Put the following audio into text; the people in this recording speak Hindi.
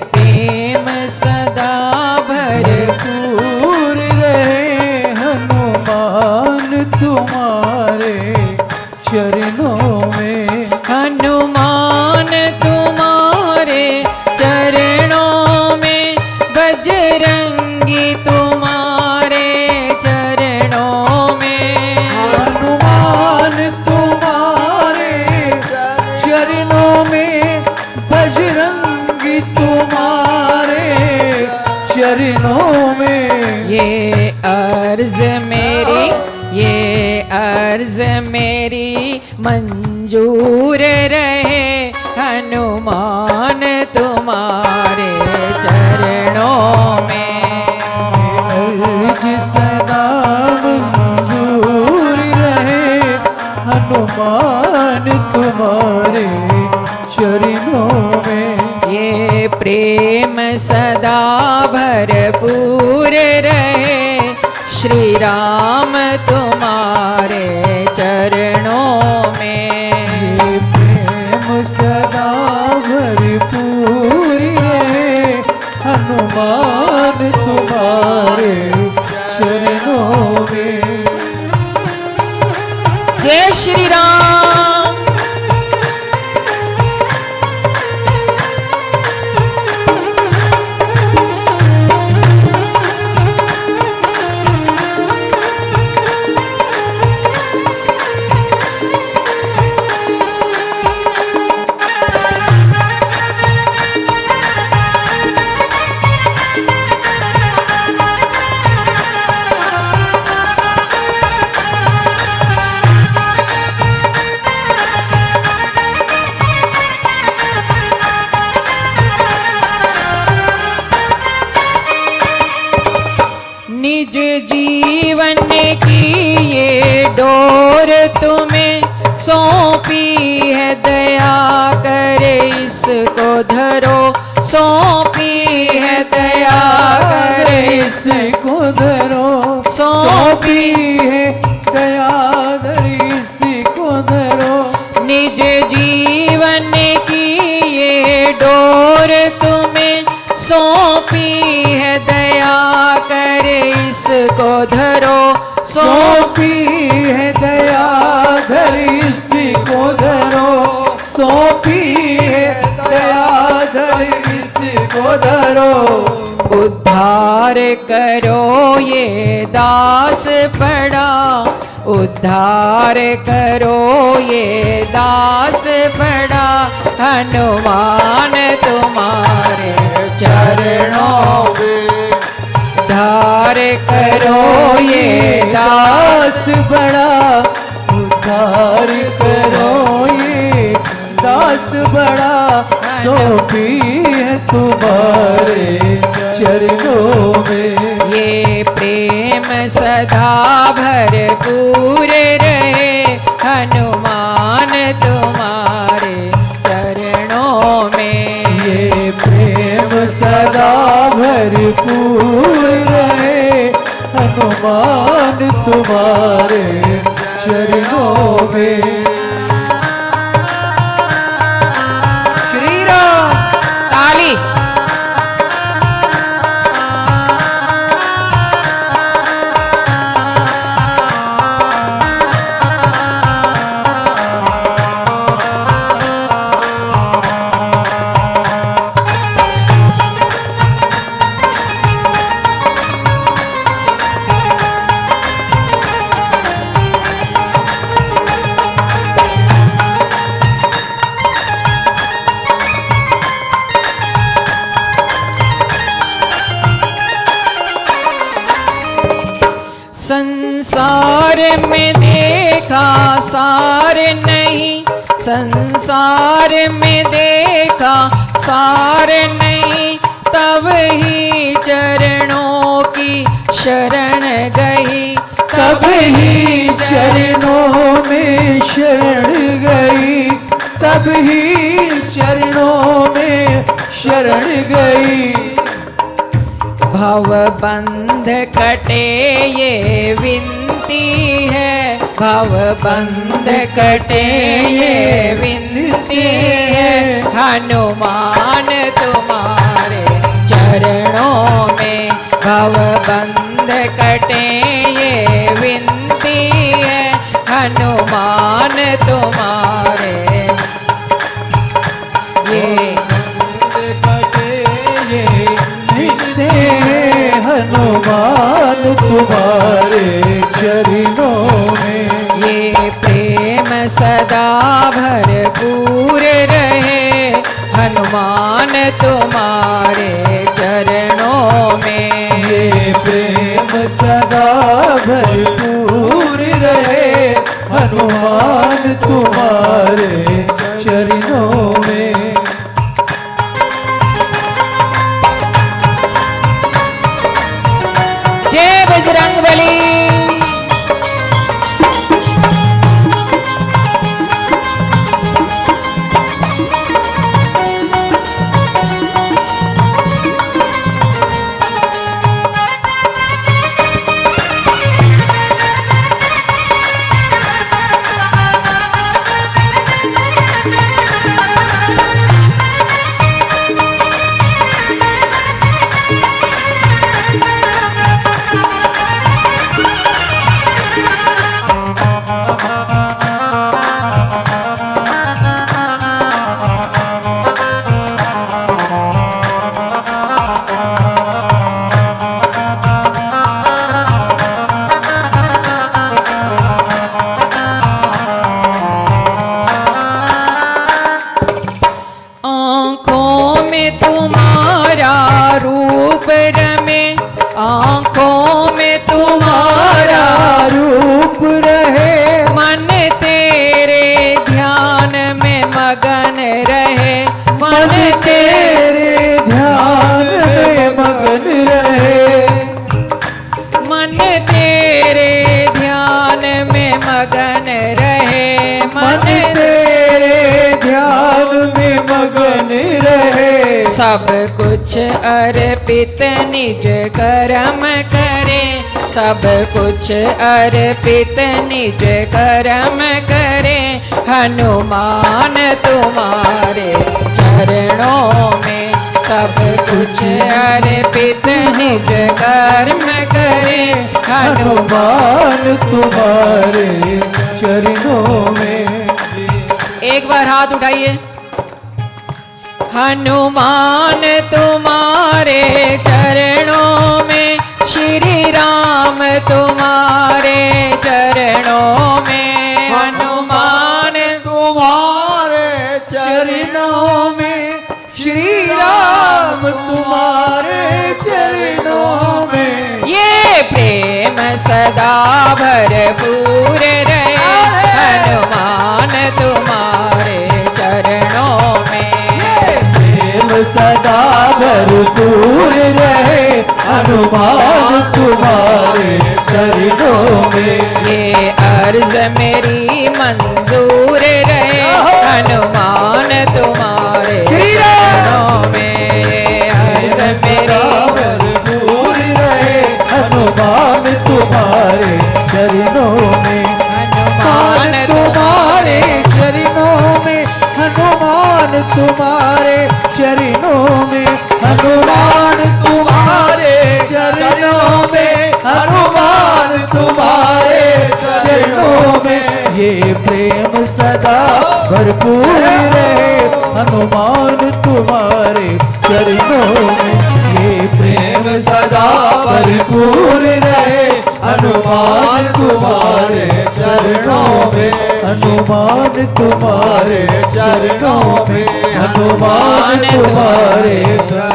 प्रेम सदा भरपूर रहे हनुमान तुम्हारे चरणों में। हनुमान तुम्हारे चरणों में, बजरंगी तुम्हारे चरणों में। हनुमान तुम्हारे चरणों में, बजरंगी तुम्हारे चरणों में। ये अर्ज मेरी, ये अर्ज मेरी मंजूर रहे हनुमान तुम्हारे चरणों में। अर्ज सदा मंजूर रहे हनुमान तुम्हारे चरणों में। ये प्रेम सदा भरपूर रहे श्री राम तुम्हारे चरणों में। ये प्रेम सदा भरपूर रहे हनुमान तुम्हारे चरणों में। जय श्री राम। निज जीवन की ये डोर तुम्हें सौंपी है, दया करे इसको धरो। सौंपी है, दया करे इसको धरो। सौंपी है दया धरी इसको धरो। निज जीवन की ये डोर तुम्हें सौंपी है, दया करे इसको धरो। सौंपी है दया धरी इसको धरो। सौंपी है दया धरी इसको धरो। उद्धार करो ये दास पड़ा, उद्धार करो ये दास पड़ा हनुमान तुम्हारे चरणों में। उद्धार करो ये दास बड़ा, उद्धार करो ये दास बड़ा। सौंपी है तुम्हारे चरणों में। ये प्रेम सदा भरपूर रहे हनुमान तुम्हारे चरणों में। ये प्रेम सदा भरपूर रहे हनुमान तुम्हारे चरणों में। श्री राम। ताली। संसार में देखा सार नहीं, संसार में देखा सार नहीं, तब ही चरणों की शरण गई। तब ही चरणों में शरण गई। तब ही चरणों में शरण गई। भव बंध कटे ये विनती है, भव बंध कटे ये विनती है हनुमान तुम्हारे भव बंध कटे ये विनती है हनुमान तुम्हारे। ये कटे ये विनती है हनुमान तुम्हारे चरणों में। ये प्रेम सदा भरपूर रहे हनुमान तुम्हारे चरणों में। ये प्रेम सदा भरपूर रहे हनुमान तुम्हारे चरणों में। जय बजरंगबली। आँखों में तुम्हारा रूप रमे, आँखों में तुम्हारा रूप रहे मन तेरे ध्यान में मगन रहे। मन तेरे ध्यान में मगन रहे। मन तेरे ध्यान में मगन रहे। मन तेरे ध्यान में मगन रहे। सब कुछ अर्पित निज कर्म करे, सब कुछ अर्पित निज कर्म करे हनुमान तुम्हारे चरणों में। सब कुछ अर्पित निज कर्म करे हनुमान तुम्हारे चरणों में। एक बार हाथ उठाइए। हनुमान तुम्हारे चरणों में, श्री राम तुम्हारे चरणों में। हनुमान तुम्हारे चरणों में, श्री राम तुम्हारे चरणों में। ये प्रेम सदा भरपूर रहे हनुमान तुम्हारे चरणों में। प्रेम सदा भरपूर रहे हनुमान तुम्हारे चरणों में। ये अर्ज मेरी मंजूर रहे हनुमान तुम्हारे चरणों में। ये अर्ज मेरी भरपूर रहे हनुमान तुम्हारे चरणों में। हनुमान तुम्हारे चरणों में, हनुमान तुम्हारे चरणों में। हनुमान तुम्हारे चरणों में, हनुमान तुम्हारे चरणों में। ये प्रेम सदा भरपूर रहे हनुमान तुम्हारे चरणों में। ये प्रेम सदा भरपूर रहे हनुमान तुम्हारे चरणों में। हनुमान तुम्हारे चरणों में, हनुमान तुम्हारे चरणों